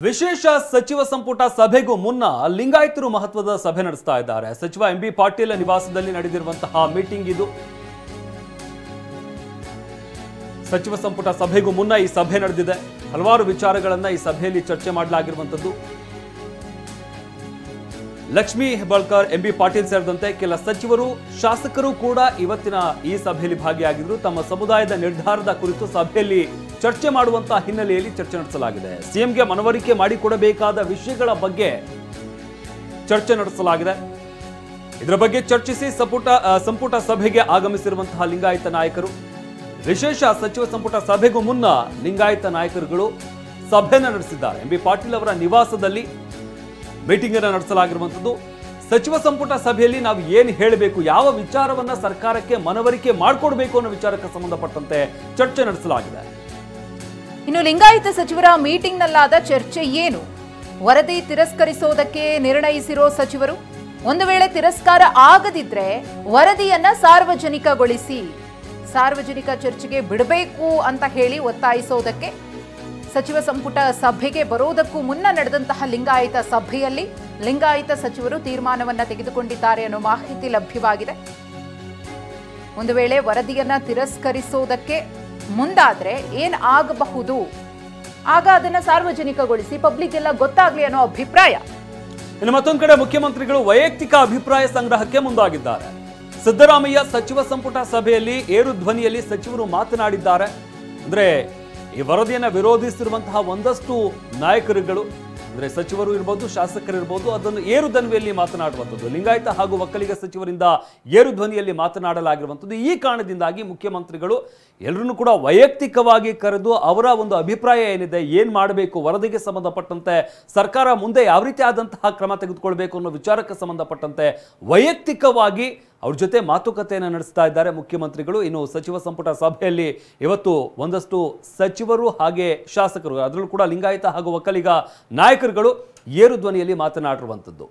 ವಿಶೇಷ ಸಚಿವ ಸಂಪುಟ ಸಭೆಗೂ ಮುನ್ನ ಲಿಂಗಾಯತರು ಮಹತ್ವದ ಸಭೆ ನಡೆಸ್ತಾ ಇದ್ದಾರೆ. ಸಚಿವ ಎಂಬಿ ಪಾಟೀಲ್ ನಿವಾಸದಲ್ಲಿ ನಡೆದಿರುವಂತಹ ಮೀಟಿಂಗ್ ಇದು. ಸಚಿವ ಸಂಪುಟ ಸಭೆಗೂ ಮುನ್ನ ಈ ಸಭೆ ನಡೆದಿದೆ. ಹಲವಾರು ವಿಚಾರಗಳನ್ನ ಈ ಸಭೆಯಲ್ಲಿ ಚರ್ಚೆ ಮಾಡಲಾಗಿರುವಂತದ್ದು. ಲಕ್ಷ್ಮೀ ಹೆಬ್ಬಾಳ್ಕರ್, ಎಂಬಿ ಪಾಟೀಲ್ ಸೇರಿದಂತೆ ಕೆಲ ಸಚಿವರು, ಶಾಸಕರು ಕೂಡ ಇವತ್ತಿನ ಈ ಸಭೆಯಲ್ಲಿ ಭಾಗಿಯಾಗಿದ್ದರು. ತಮ್ಮ ಸಮುದಾಯದ ನಿರ್ಧಾರದ ಕುರಿತು ಸಭೆಯಲ್ಲಿ ಚರ್ಚೆ ಮಾಡುವಂತಹ ಹಿನ್ನೆಲೆಯಲ್ಲಿ ಚರ್ಚೆ ನಡೆಸಲಾಗಿದೆ. ಸಿಎಂಗೆ ಮನವರಿಕೆ ಮಾಡಿಕೊಡಬೇಕಾದ ವಿಷಯಗಳ ಬಗ್ಗೆ ಚರ್ಚೆ ನಡೆಸಲಾಗಿದೆ. ಇದರ ಬಗ್ಗೆ ಚರ್ಚಿಸಿ ಸಂಪುಟ ಸಭೆಗೆ ಆಗಮಿಸಿರುವಂತಹ ಲಿಂಗಾಯತ ನಾಯಕರು, ವಿಶೇಷ ಸಚಿವ ಸಂಪುಟ ಸಭೆಗೂ ಮುನ್ನ ಲಿಂಗಾಯತ ನಾಯಕರುಗಳು ಸಭೆಯನ್ನು ನಡೆಸಿದ್ದಾರೆ. ಎಂಬಿ ಪಾಟೀಲ್ ಅವರ ನಿವಾಸದಲ್ಲಿ ಮೀಟಿಂಗ್ ಅನ್ನು ನಡೆಸಲಾಗಿರುವಂತದ್ದು. ಸಚಿವ ಸಂಪುಟ ಸಭೆಯಲ್ಲಿ ನಾವು ಏನು ಹೇಳಬೇಕು, ಯಾವ ವಿಚಾರವನ್ನ ಸರ್ಕಾರಕ್ಕೆ ಮನವರಿಕೆ ಮಾಡಿಕೊಡಬೇಕು ಅನ್ನೋ ವಿಚಾರಕ್ಕೆ ಸಂಬಂಧಪಟ್ಟಂತೆ ಚರ್ಚೆ ನಡೆಸಲಾಗಿದೆ. ಇನ್ನು ಲಿಂಗಾಯತ ಸಚಿವರ ಮೀಟಿಂಗ್ ನಲ್ಲಾದ ಚರ್ಚೆ ಏನು? ವರದಿ ತಿರಸ್ಕರಿಸೋದಕ್ಕೆ ನಿರ್ಣಯಿಸಿರೋ ಸಚಿವರು, ಒಂದು ವೇಳೆ ತಿರಸ್ಕಾರ ಆಗದಿದ್ರೆ ವರದಿಯನ್ನ ಸಾರ್ವಜನಿಕಗೊಳಿಸಿ, ಸಾರ್ವಜನಿಕ ಚರ್ಚೆಗೆ ಬಿಡಬೇಕು ಅಂತ ಹೇಳಿ ಒತ್ತಾಯಿಸೋದಕ್ಕೆ ಸಚಿವ ಸಂಪುಟ ಸಭೆಗೆ ಬರೋದಕ್ಕೂ ಮುನ್ನ ನಡೆದಂತಹ ಲಿಂಗಾಯತ ಸಭೆಯಲ್ಲಿ ಲಿಂಗಾಯತ ಸಚಿವರು ತೀರ್ಮಾನವನ್ನ ತೆಗೆದುಕೊಂಡಿದ್ದಾರೆ ಅನ್ನೋ ಮಾಹಿತಿ ಲಭ್ಯವಾಗಿದೆ. ಒಂದು ವೇಳೆ ವರದಿಯನ್ನ ತಿರಸ್ಕರಿಸೋದಕ್ಕೆ ಮುಂದಾದ್ರೆ ಏನ್ ಆಗಬಹುದು, ಆಗ ಅದನ್ನ ಸಾರ್ವಜನಿಕಗೊಳಿಸಿ ಪಬ್ಲಿಕ್ ಎಲ್ಲ ಗೊತ್ತಾಗ್ಲಿ ಅನ್ನೋ ಅಭಿಪ್ರಾಯ. ಇನ್ನು ಮತ್ತೊಂದು ಕಡೆ ಮುಖ್ಯಮಂತ್ರಿಗಳು ವೈಯಕ್ತಿಕ ಅಭಿಪ್ರಾಯ ಸಂಗ್ರಹಕ್ಕೆ ಮುಂದಾಗಿದ್ದಾರೆ. ಸಿದ್ದರಾಮಯ್ಯ ಸಚಿವ ಸಂಪುಟ ಸಭೆಯಲ್ಲಿ ಏರು ಧ್ವನಿಯಲ್ಲಿ ಸಚಿವರು ಮಾತನಾಡಿದ್ದಾರೆ. ಅಂದ್ರೆ ಈ ವರದಿಯನ್ನು ವಿರೋಧಿಸಿರುವಂತಹ ಒಂದಷ್ಟು ನಾಯಕರುಗಳು, ಅಂದ್ರೆ ಸಚಿವರು ಇರ್ಬೋದು, ಶಾಸಕರು ಇರ್ಬೋದು, ಅದನ್ನು ಏರು ಧ್ವನಿಯಲ್ಲಿ ಮಾತನಾಡುವಂಥದ್ದು. ಲಿಂಗಾಯತ ಹಾಗೂ ಒಕ್ಕಲಿಗ ಸಚಿವರಿಂದ ಏರು ಧ್ವನಿಯಲ್ಲಿ ಮಾತನಾಡಲಾಗಿರುವಂಥದ್ದು. ಈ ಕಾರಣದಿಂದಾಗಿ ಮುಖ್ಯಮಂತ್ರಿಗಳು ಎಲ್ಲರನ್ನೂ ಕೂಡ ವೈಯಕ್ತಿಕವಾಗಿ ಕರೆದು ಅವರ ಒಂದು ಅಭಿಪ್ರಾಯ ಏನಿದೆ, ಏನು ಮಾಡಬೇಕು, ವರದಿಗೆ ಸಂಬಂಧಪಟ್ಟಂತೆ ಸರ್ಕಾರ ಮುಂದೆ ಯಾವ ರೀತಿ ಆದಂತಹ ಕ್ರಮ ತೆಗೆದುಕೊಳ್ಬೇಕು ಅನ್ನೋ ವಿಚಾರಕ್ಕೆ ಸಂಬಂಧಪಟ್ಟಂತೆ ವೈಯಕ್ತಿಕವಾಗಿ ಅವ್ರ ಜೊತೆ ಮಾತುಕತೆಯನ್ನು ನಡೆಸ್ತಾ ಇದ್ದಾರೆ ಮುಖ್ಯಮಂತ್ರಿಗಳು. ಇನ್ನು ಸಚಿವ ಸಂಪುಟ ಸಭೆಯಲ್ಲಿ ಇವತ್ತು ಒಂದಷ್ಟು ಸಚಿವರು ಹಾಗೆ ಶಾಸಕರು, ಅದರಲ್ಲೂ ಕೂಡ ಲಿಂಗಾಯತ ಹಾಗೂ ಒಕ್ಕಲಿಗ ನಾಯಕರುಗಳು ಏರು ಧ್ವನಿಯಲ್ಲಿ ಮಾತನಾಡಿರುವಂಥದ್ದು.